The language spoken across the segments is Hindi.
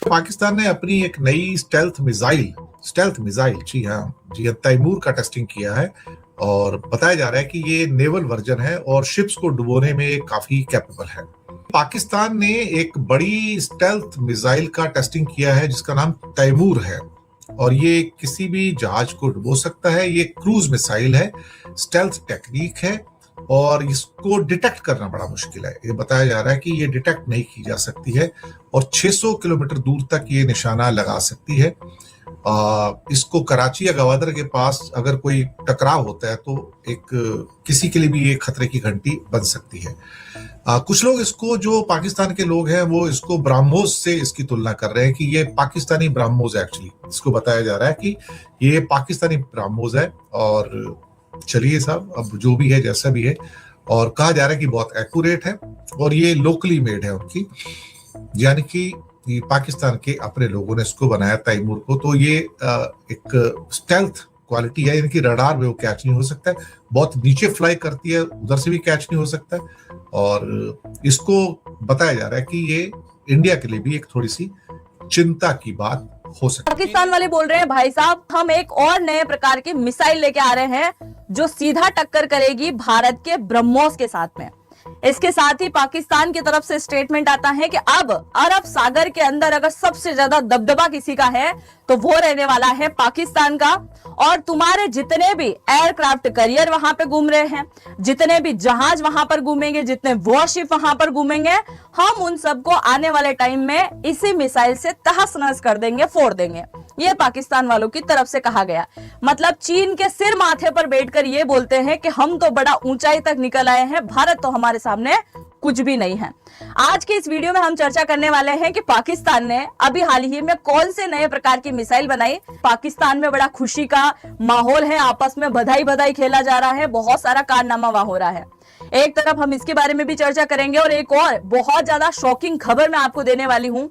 पाकिस्तान ने अपनी एक नई स्टेल्थ मिसाइल जी हाँ तैमूर का टेस्टिंग किया है और बताया जा रहा है कि ये नेवल वर्जन है और शिप्स को डुबोने में काफी कैपेबल है। पाकिस्तान ने एक बड़ी स्टेल्थ मिसाइल का टेस्टिंग किया है जिसका नाम तैमूर है और ये किसी भी जहाज को डुबो सकता है। ये क्रूज मिसाइल है, स्टेल्थ टेक्निक है और इसको डिटेक्ट करना बड़ा मुश्किल है। ये बताया जा रहा है कि ये डिटेक्ट नहीं की जा सकती है और 600 किलोमीटर दूर तक ये निशाना लगा सकती है। इसको कराची या गवादर के पास अगर कोई टकराव होता है तो किसी के लिए भी ये खतरे की घंटी बन सकती है। कुछ लोग इसको, जो पाकिस्तान के लोग हैं, वो इसको ब्राह्मोस से इसकी तुलना कर रहे हैं कि ये पाकिस्तानी ब्राह्मोस एक्चुअली इसको बताया जा रहा है कि ये पाकिस्तानी ब्राह्मोस है। और चलिए साहब, अब जो भी है जैसा भी है, और कहा जा रहा है कि बहुत एक्यूरेट है और ये लोकली मेड है उनकी, यानी कि पाकिस्तान के अपने लोगों ने इसको बनाया तैमूर को। तो ये एक स्टेल्थ क्वालिटी है, यानी कि रडार में वो कैच नहीं हो सकता है, बहुत नीचे फ्लाई करती है, उधर से भी कैच नहीं हो सकता है। और इसको बताया जा रहा है कि ये इंडिया के लिए भी एक थोड़ी सी चिंता की बात हो सकती है। पाकिस्तान वाले बोल रहे हैं, भाई साहब हम एक और नए प्रकार की मिसाइल लेके आ रहे हैं जो सीधा टक्कर करेगी भारत के ब्रह्मोस के साथ में। इसके साथ ही पाकिस्तान की तरफ से स्टेटमेंट आता है कि अब अरब सागर के अंदर अगर सबसे ज्यादा दबदबा किसी का है तो वो रहने वाला है पाकिस्तान का। और तुम्हारे जितने भी एयरक्राफ्ट कैरियर वहां पे घूम रहे हैं, जितने भी जहाज वहां पर घूमेंगे, जितने वॉरशिप वहां पर घूमेंगे, हम उन सबको आने वाले टाइम में इसी मिसाइल से तहस नहस कर देंगे, फोड़ देंगे। ये पाकिस्तान वालों की तरफ से कहा गया। मतलब चीन के सिर माथे पर बैठकर ये बोलते हैं कि हम तो बड़ा ऊंचाई तक निकल आए हैं, भारत तो हमारे सामने कुछ भी नहीं है। आज के इस वीडियो में हम चर्चा करने वाले हैं कि पाकिस्तान ने अभी हाल ही में कौन से नए प्रकार की मिसाइल बनाई। पाकिस्तान में बड़ा खुशी का माहौल है, आपस में बधाई बधाई खेला जा रहा है, बहुत सारा कारनामा वहां हो रहा है। एक तरफ हम इसके बारे में भी चर्चा करेंगे और एक और बहुत ज्यादा शॉकिंग खबर मैं आपको देने वाली हूं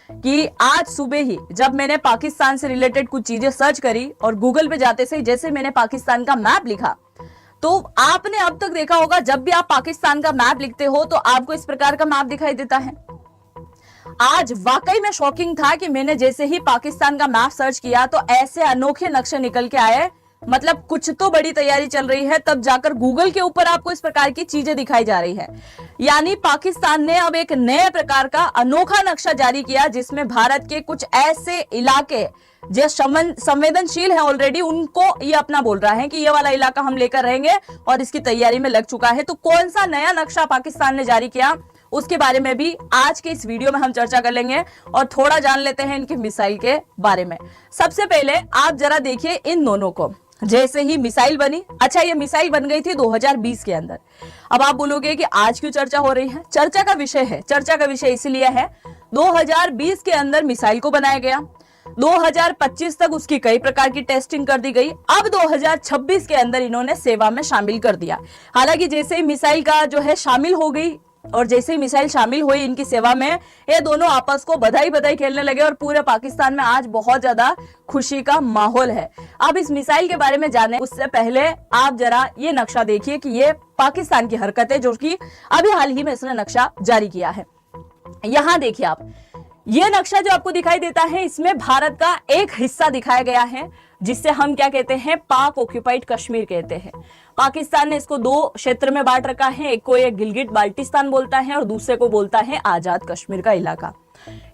कि आज सुबह ही जब मैंने पाकिस्तान से रिलेटेड कुछ चीजें सर्च करी और गूगल पे जाते से जैसे मैंने पाकिस्तान का मैप लिखा, तो आपने अब तक देखा होगा जब भी आप पाकिस्तान का मैप लिखते हो तो आपको इस प्रकार का मैप दिखाई देता है। आज वाकई में शॉकिंग था कि मैंने जैसे ही पाकिस्तान का मैप सर्च किया तो ऐसे अनोखे नक्शे निकल के आए। मतलब कुछ तो बड़ी तैयारी चल रही है, तब जाकर गूगल के ऊपर आपको इस प्रकार की चीजें दिखाई जा रही है। यानी पाकिस्तान ने अब एक नए प्रकार का अनोखा नक्शा जारी किया जिसमें भारत के कुछ ऐसे इलाके जो संवेदनशील है ऑलरेडी, उनको ये अपना बोल रहा है कि ये वाला इलाका हम लेकर रहेंगे और इसकी तैयारी में लग चुका है। तो कौन सा नया नक्शा पाकिस्तान ने जारी किया उसके बारे में भी आज के इस वीडियो में हम चर्चा कर लेंगे और थोड़ा जान लेते हैं इनकी मिसाइल के बारे में। सबसे पहले आप जरा देखिए इन दोनों को। जैसे ही मिसाइल बनी, अच्छा ये मिसाइल बन गई थी 2020 के अंदर। अब आप बोलोगे कि आज क्यों चर्चा हो रही है? चर्चा का विषय इसलिए है 2020 के अंदर मिसाइल को बनाया गया, 2025 तक उसकी कई प्रकार की टेस्टिंग कर दी गई, अब 2026 के अंदर इन्होंने सेवा में शामिल कर दिया। हालांकि जैसे ही मिसाइल का जो है शामिल हो गई और जैसे ही मिसाइल शामिल हुई इनकी सेवा में, ये दोनों आपस को बधाई बधाई खेलने लगे और पूरे पाकिस्तान में आज बहुत ज्यादा खुशी का माहौल है। अब इस मिसाइल के बारे में जाने उससे पहले आप जरा ये नक्शा देखिए कि ये पाकिस्तान की हरकत है जो कि अभी हाल ही में इसने नक्शा जारी किया है। यहां देखिए आप, ये नक्शा जो आपको दिखाई देता है इसमें भारत का एक हिस्सा दिखाया गया है जिससे हम क्या कहते हैं, पाक ऑक्यूपाइड कश्मीर कहते हैं। पाकिस्तान ने इसको दो क्षेत्र में बांट रखा है, एक को ये गिलगिट बाल्टिस्तान बोलता है और दूसरे को बोलता है आजाद कश्मीर का इलाका।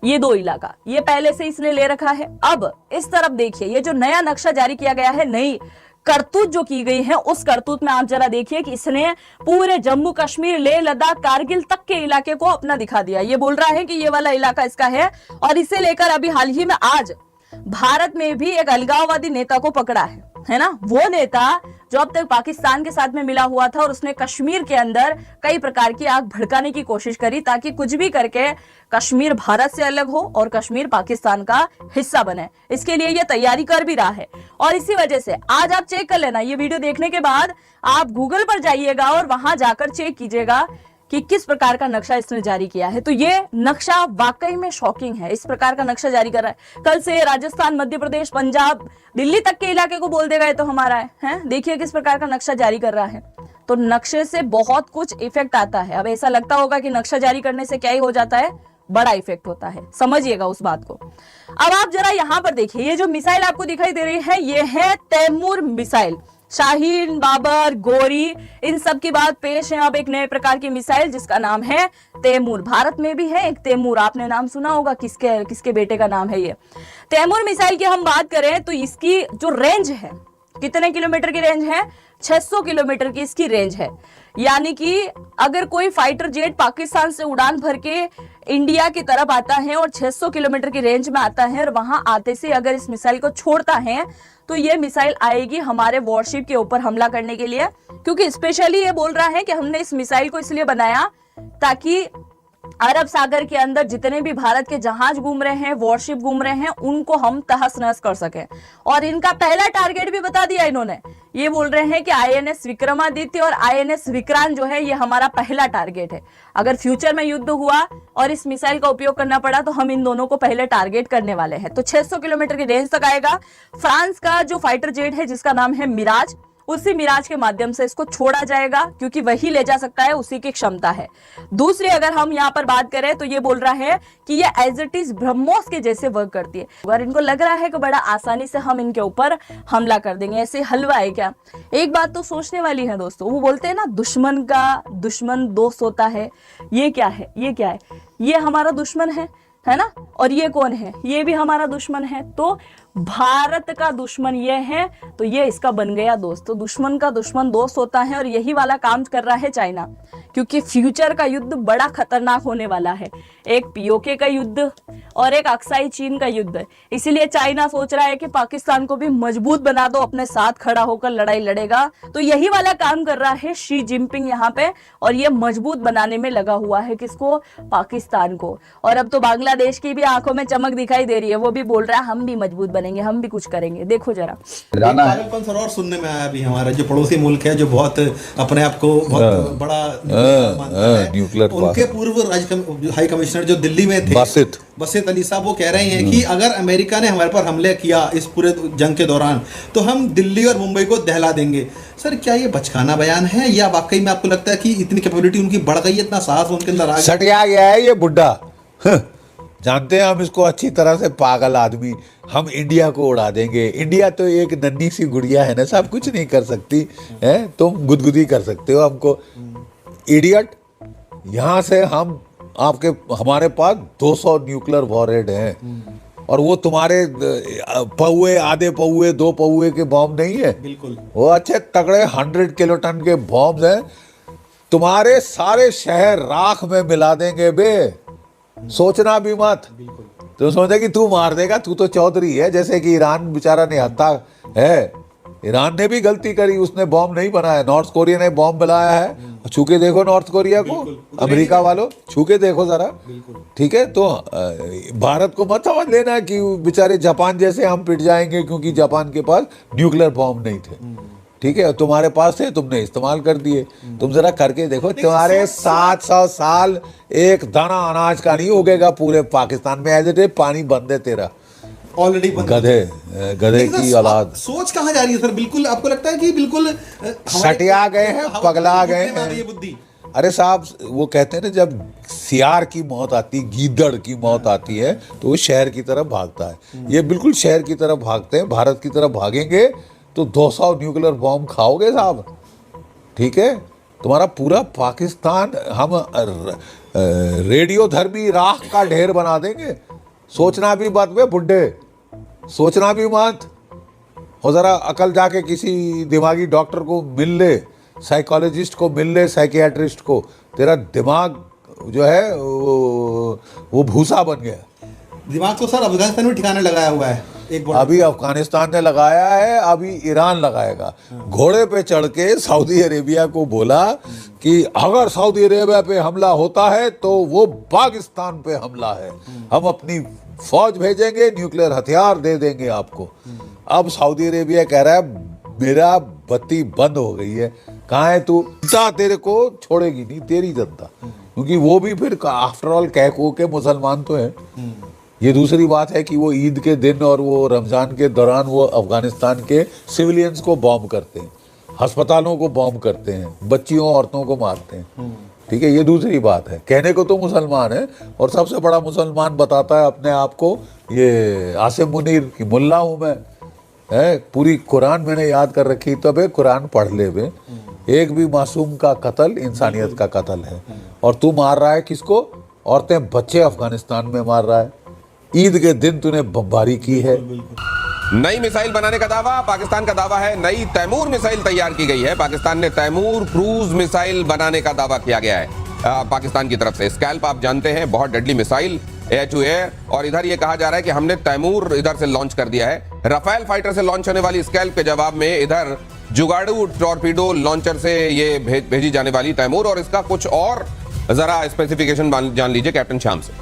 ये दो इलाका ये पहले से इसने ले रखा है। अब इस तरफ देखिए, ये जो नया नक्शा जारी किया गया है, नई करतूत जो की गई है, उस करतूत में आप जरा देखिए कि इसने पूरे जम्मू कश्मीर, लेह लद्दाख, कारगिल तक के इलाके को अपना दिखा दिया। ये बोल रहा है कि ये वाला इलाका इसका है और इसे लेकर अभी हाल ही में आज भारत में भी एक अलगाववादी नेता को पकड़ा है ना, वो नेता जो अब तक पाकिस्तान के साथ में मिला हुआ था और उसने कश्मीर के अंदर कई प्रकार की आग भड़काने की कोशिश करी ताकि कुछ भी करके कश्मीर भारत से अलग हो और कश्मीर पाकिस्तान का हिस्सा बने। इसके लिए ये तैयारी कर भी रहा है और इसी वजह से आज आप चेक कर लेना, ये वीडियो देखने के बाद आप गूगल पर जाइएगा और वहां जाकर चेक कीजिएगा कि किस प्रकार का नक्शा इसने जारी किया है। तो ये नक्शा वाकई में शॉकिंग है, इस प्रकार का नक्शा जारी कर रहा है। कल से राजस्थान, मध्य प्रदेश, पंजाब, दिल्ली तक के इलाके को बोल देगा ये तो हमारा है। देखिए किस प्रकार का नक्शा जारी कर रहा है। तो नक्शे से बहुत कुछ इफेक्ट आता है। अब ऐसा लगता होगा कि नक्शा जारी करने से क्या ही हो जाता है, बड़ा इफेक्ट होता है, समझिएगा उस बात को। अब आप जरा यहां पर देखिए, ये जो मिसाइल आपको दिखाई दे रही है ये है तैमूर मिसाइल। शाहीन, बाबर, गोरी, इन सब की बात पेश है अब एक नए प्रकार की मिसाइल जिसका नाम है तैमूर। भारत में भी है एक तैमूर, आपने नाम सुना होगा, किसके बेटे का नाम है ये। तैमूर मिसाइल की हम बात करें तो इसकी जो रेंज है, कितने किलोमीटर की रेंज है? 600 किलोमीटर की इसकी रेंज है। यानी कि अगर कोई फाइटर जेट पाकिस्तान से उड़ान भर के इंडिया की तरफ आता है और 600 किलोमीटर की रेंज में आता है और वहां आते से अगर इस मिसाइल को छोड़ता है तो ये मिसाइल आएगी हमारे वॉरशिप के ऊपर हमला करने के लिए। क्योंकि स्पेशली ये बोल रहा है कि हमने इस मिसाइल को इसलिए बनाया ताकि अरब सागर के अंदर जितने भी भारत के जहाज घूम रहे हैं, वॉरशिप घूम रहे हैं, उनको हम तहस नहस कर सकें। और इनका पहला टारगेट भी बता दिया इन्होंने, ये बोल रहे हैं कि आईएनएस विक्रमादित्य और आईएनएस विक्रांत जो है ये हमारा पहला टारगेट है। अगर फ्यूचर में युद्ध हुआ और इस मिसाइल का उपयोग करना पड़ा तो हम इन दोनों को पहले टारगेट करने वाले हैं। तो 600 किलोमीटर की रेंज तक आएगा। फ्रांस का जो फाइटर जेट है जिसका नाम है मिराज, उसी मिराज के माध्यम से इसको छोड़ा जाएगा क्योंकि वही ले जा सकता है, उसी की क्षमता है। दूसरी अगर हम यहाँ पर बात करें तो ये बोल रहा है कि ये एज इट इज ब्रह्मोस के जैसे वर्क करती है। अगर इनको लग रहा है कि बड़ा आसानी से हम इनके ऊपर हमला कर देंगे, ऐसे हलवा है क्या? एक बात तो सोचने वाली है दोस्तों, वो बोलते हैं ना दुश्मन का दुश्मन दोस्त होता है। ये क्या है? ये क्या है? ये हमारा दुश्मन है ना? और ये कौन है? ये भी हमारा दुश्मन है। तो भारत का दुश्मन ये है तो ये इसका बन गया दोस्त। तो दुश्मन का दुश्मन दोस्त होता है और यही वाला काम कर रहा है चाइना, क्योंकि फ्यूचर का युद्ध बड़ा खतरनाक होने वाला है। एक पीओके का युद्ध और एक अक्साई चीन का युद्ध। इसीलिए चाइना सोच रहा है कि पाकिस्तान को भी मजबूत बना दो, अपने साथ खड़ा होकर लड़ाई लड़ेगा। तो यही वाला काम कर रहा है शी जिनपिंग यहाँ पे, और ये मजबूत बनाने में लगा हुआ है किसको? पाकिस्तान को। और अब तो बांग्लादेश की भी आंखों में चमक दिखाई दे रही है, वो भी बोल रहा है हम भी मजबूत बनेंगे, हम भी कुछ करेंगे। देखो जरा जाना है। पागलपन सर और सुनने में आया अभी, हमारा जो पड़ोसी मुल्क है जो बहुत अपने आप को बहुत बड़ा न्यूक्लियर, उनके पूर्व हाई कमिश्नर जो दिल्ली में थे बसित अली साहब, वो कह रहे हैं कि अगर अमेरिका ने हमारे पर हमले किया इस पूरे जंग के दौरान तो हम दिल्ली और मुंबई को दहला देंगे। सर क्या ये बचकाना बयान है या वाकई में आपको लगता है कि इतनी कैपेबिलिटी उनकी बढ़ गई है, इतना साहस उनके अंदर आ गया? सटिया गया है ये बुड्ढा। जानते हैं हम इसको अच्छी तरह से, पागल आदमी। हम इंडिया को उड़ा देंगे। इंडिया तो एक नन्ही सी गुड़िया है ना, सब कुछ नहीं कर सकती है। तुम गुदगुदी कर सकते हो हमको, इडियट। यहाँ से हमारे पास 200 न्यूक्लियर वॉरहेड हैं और वो तुम्हारे पौए, आधे पौए, 2 पौए के बॉम्ब नहीं है। बिल्कुल, वो अच्छे तगड़े 100 किलोटन के बॉम्ब हैं। तुम्हारे सारे शहर राख में मिला देंगे बे, सोचना भी मत। तो सोचे कि तू मार देगा, तू तो चौधरी है। जैसे कि ईरान बेचारा निहत्था है, ईरान ने भी गलती करी, उसने बॉम्ब नहीं बनाया। नॉर्थ कोरिया ने बॉम्ब बनाया है। छू के देखो नॉर्थ कोरिया को, अमेरिका वालों, छू के देखो जरा। ठीक है, तो भारत को मत समझ लेना कि बेचारे जापान जैसे हम पिट जाएंगे क्योंकि जापान के पास न्यूक्लियर बॉम्ब नहीं थे। ठीक है, तुम्हारे पास थे, तुमने इस्तेमाल कर दिए। तुम जरा करके देखो, तुम्हारे 700 साल एक दाना अनाज का नहीं उगेगा पूरे पाकिस्तान में। एज इट इज पानी बंद है तेरा ऑलरेडी। गधे की औलाद। सोच कहाँ जा रही है सर? बिल्कुल आपको लगता है कि बिल्कुल सटिया गए हैं, पगला गए हैं बुद्धि। अरे साहब, वो कहते हैं ना, जब सियार की मौत आती, गीदड़ की मौत आती है तो वो शहर की तरफ भागता है। ये बिल्कुल शहर की तरफ भागते हैं। भारत की तरफ भागेंगे तो 200 न्यूक्लियर बॉम्ब खाओगे साहब। ठीक है, तुम्हारा पूरा पाकिस्तान हम रेडियो धर्मी राख का ढेर बना देंगे। सोचना भी मत बे बुड्ढे, सोचना भी मत। हो जरा अकल जाके किसी दिमागी डॉक्टर को मिल ले, साइकोलॉजिस्ट को मिल ले, साइकियाट्रिस्ट को। तेरा दिमाग जो है वो भूसा बन गया। दिमाग तो सर अफगानिस्तान में ठिकाने लगाया हुआ है। अभी अफगानिस्तान ने लगाया है, अभी ईरान लगाएगा। घोड़े पे चढ़ के सऊदी अरेबिया को बोला कि अगर सऊदी अरेबिया पे हमला होता है तो वो पाकिस्तान पे हमला है, हम अपनी फौज भेजेंगे, न्यूक्लियर हथियार दे देंगे आपको। अब सऊदी अरेबिया कह रहा है मेरा बत्ती बंद हो गई है। कहाँ है तू? जनता तेरे को छोड़ेगी नहीं, तेरी जनता। क्योंकि वो भी फिर आफ्टर ऑल कह के मुसलमान तो है। ये दूसरी बात है कि वो ईद के दिन और वो रमज़ान के दौरान वो अफगानिस्तान के सिविलियंस को बॉम्ब करते हैं, अस्पतालों को बॉम्ब करते हैं, बच्चियों औरतों को मारते हैं। ठीक है, ये दूसरी बात है। कहने को तो मुसलमान है, और सबसे बड़ा मुसलमान बताता है अपने आप को ये आसिम मुनीर की मुल्ला हूँ मैं, है पूरी कुरान मैंने याद कर रखी, तब है कुरान पढ़ ले बे। एक भी मासूम का कत्ल इंसानियत का कत्ल है, और तू मार रहा है किसको? औरतें बच्चे अफगानिस्तान में मार रहा है। ईद के दिन तूने बमबारी की है। नई मिसाइल बनाने का दावा, पाकिस्तान का दावा है नई तैमूर मिसाइल तैयार की गई है। पाकिस्तान ने तैमूर क्रूज मिसाइल बनाने का दावा किया गया है पाकिस्तान की तरफ से। स्कैल्प आप जानते हैं बहुत deadly missile air to air, और इधर ये कहा जा रहा है कि हमने तैमूर इधर से लॉन्च कर दिया है। राफेल फाइटर से लॉन्च होने वाली स्कैल्प के जवाब में इधर जुगाड़ू टॉर्पीडो लॉन्चर से ये भेजी जाने वाली तैमूर, और इसका कुछ और जरा स्पेसिफिकेशन जान लीजिए कैप्टन श्याम से।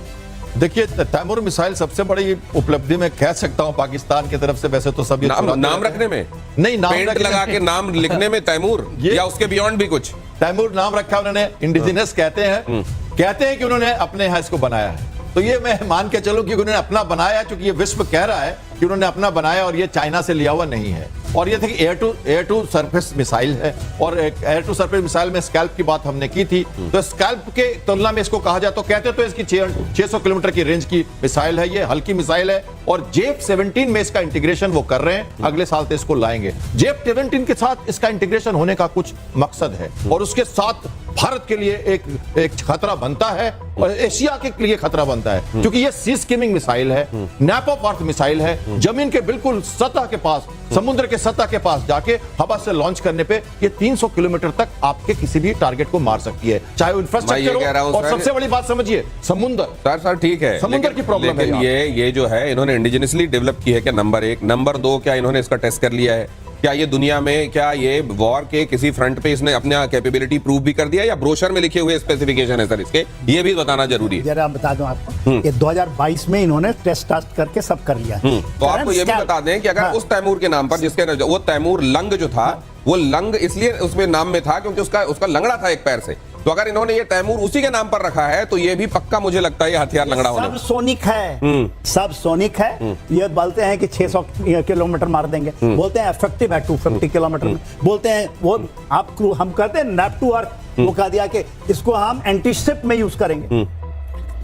देखिए, तैमूर मिसाइल सबसे बड़ी उपलब्धि मैं कह सकता हूं पाकिस्तान की तरफ से। वैसे तो सब नाम रखने में नहीं, नाम पेंट लगा के नाम लिखने में तैमूर, या उसके बियॉन्ड भी कुछ? तैमूर नाम रखा उन्होंने, इंडिजिनस कहते हैं कि उन्होंने अपने यहाँ इसको बनाया है। तो ये मैं मान के चलूं कि उन्होंने अपना बनाया, क्योंकि ये विश्व कह रहा है कि उन्होंने अपना बनाया, और ये चाइना से लिया हुआ नहीं है। और ये थे कि एयर टू सरफेस मिसाइल है, और एयर टू सरफेस मिसाइल में स्कैल्प की बात हमने की थी। तो स्कैल्प के तुलना में इसको कहा जाए तो कहते तो इसकी 600 किलोमीटर की रेंज की मिसाइल है, ये हल्की मिसाइल है। और JF-17 में इसका इंटीग्रेशन वो कर रहे हैं, अगले साल तो इसको लाएंगे। JF-17 के साथ इसका इंटीग्रेशन होने का कुछ मकसद है, और उसके साथ भारत के लिए एक खतरा बनता है, और एशिया के लिए खतरा बनता है, क्योंकि ये सी स्किमिंग मिसाइल है, नैप ऑफ अर्थ मिसाइल है। जमीन के बिल्कुल सतह के पास, समुद्र के सतह के पास जाके हवा से लॉन्च करने पे ये 300 किलोमीटर तक आपके किसी भी टारगेट को मार सकती है, चाहे वो इंफ्रास्ट्रक्चर हो। और सबसे बड़ी बात समझिए, समुद्र। सर ठीक है, समुद्र की प्रॉब्लम है। ये जो है इन्होंने इंडिजिनसली डेवलप की है क्या? नंबर 1। नंबर 2, क्या इन्होंने इसका टेस्ट कर लिया है? क्या ये दुनिया में, क्या ये वॉर के किसी फ्रंट पे इसने अपना कैपेबिलिटी प्रूव भी कर दिया, या ब्रोशर में लिखे हुए स्पेसिफिकेशन है सर इसके? ये भी बताना जरूरी है। जरा बता दूं आपको, ये 2022 में इन्होंने टेस्ट करके सब कर लिया। तो आपको ये भी बता दें कि अगर उस तैमूर के नाम पर, जिसके वो तैमूर लंग जो था, वो लंग इसलिए उसमें नाम में था क्योंकि उसका लंगड़ा था एक पैर से। तो अगर इन्होंने ये तैमूर उसी के नाम पर रखा है, तो ये भी पक्का मुझे लगता है ये हथियार लंगड़ा होने। सब सोनिक है, सब सोनिक है। ये बोलते हैं कि 600 किलोमीटर मार देंगे, बोलते हैं इफेक्टिव है 250 किलोमीटर में, बोलते हैं वो हम कहते हैं नैप टू अर्थ, वो कह दिया कि इसको हम एंटीशिप में यूज करेंगे।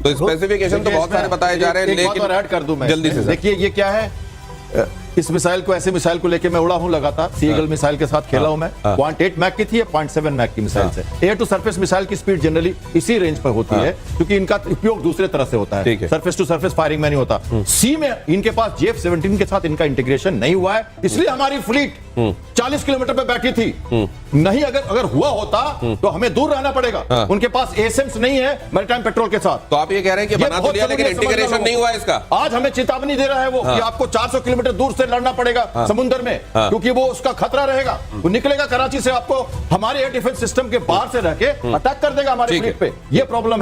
तो स्पेसिफिकेशन तो बहुत सारे बताए जा रहे हैं, लेकिन ऐड कर दूं मैं जल्दी से। देखिए ये क्या है, इस मिसाइल को, ऐसे मिसाइल को लेके मैं उड़ा हूं लगातार। सीगल मिसाइल के साथ खेला हूं मैं। 0.8 मैक की थी, 0.7 मैक की मिसाइल से। एयर टू सरफेस मिसाइल की स्पीड जनरली इसी रेंज पर होती है, क्योंकि इनका उपयोग दूसरे तरह से होता है, सरफेस टू सरफेस फायरिंग में नहीं होता। सी में इनके पास JF-17 के साथ इनका इंटीग्रेशन नहीं हुआ है, इसलिए हमारी फ्लीट 40 किलोमीटर पे बैठी थी। नहीं, अगर हुआ होता तो हमें दूर रहना पड़ेगा। उनके पास एसएम्स नहीं है मैरीटाइम पेट्रोल के साथ। तो आप ये कह रहे हैं कि बना तो लिया, लेकिन इंटीग्रेशन नहीं हुआ इसका। आज हमें चेतावनी दे रहा है वो कि आपको 400 किलोमीटर दूर से लड़ना पड़ेगा समुद्र में, क्योंकि वो उसका खतरा रहेगा। वो निकलेगा कराची से, आपको हमारे एयर डिफेंस सिस्टम के बाहर से रह के अटैक कर देगा हमारे फ्लीट पे। ये प्रॉब्लम